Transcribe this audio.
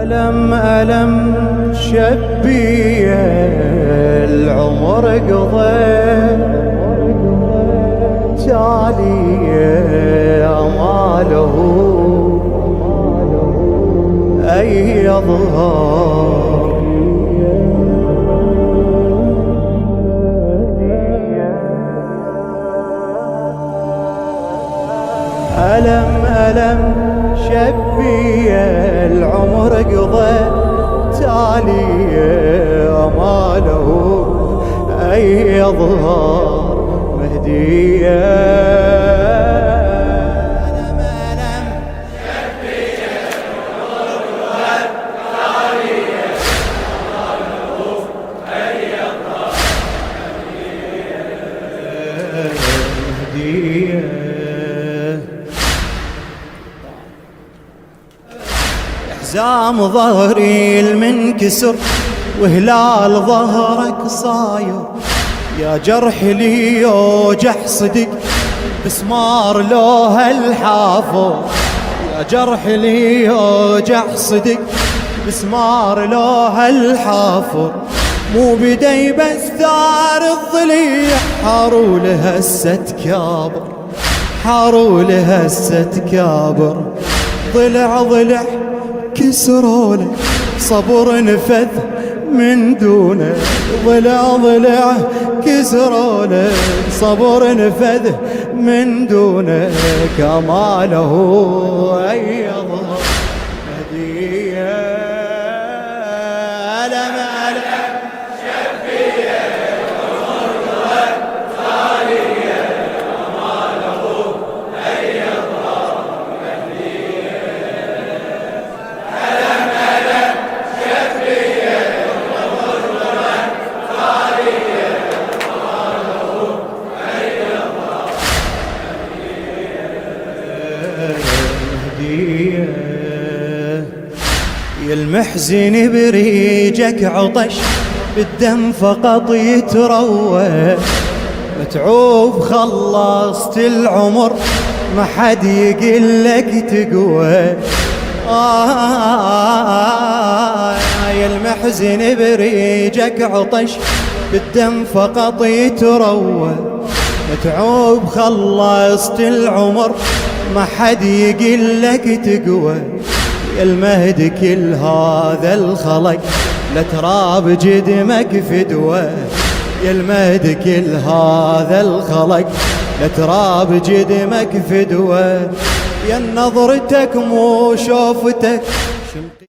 ألم ألم شبي العمر قضى تالي أماله أي يظهر ألم ألم شبي العمر قضى تالي أماله أي يظهر مهدية. ألم ألم شبي العمر قضى تالي أماله أي يظهر مهدية. حزام ظهري المنكسر وهلال ظهرك صاير، يا جرح لي يوجع صدق بسمار لوها الحافظ، يا جرح لي يوجع صدق بسمار لوها الحافظ، مو بدي بس ثار الضليع حاروا لها الست كابر، حاروا لها الست كابر، ضلع ضلع كسرونه صبر نفذ من دونه، ضلع ضلع كسرونه صبر نفذ من دونه، كماله أي يظهر هدية. ألم ألم شبي العمر قضى تالي أماله أي يظهر مهدية. ألم ألم شبي العمر قضى تالي أماله أي يظهر مهدية. يا المحزن بريجك عطش بالدم فقط يتروى، متعوب خلصت العمر ما حد يقلك تقوى. يا المحزن بريجك عطش بالدم فقط يتروى، متعوب خلصت العمر ما حد يقلك تقوى. يا المهد كل هذا الخلق لتراب جدمك فدوى، يا المهد كل هذا الخلق لتراب جدمك فدوى. يا نظرتك مو شوفتك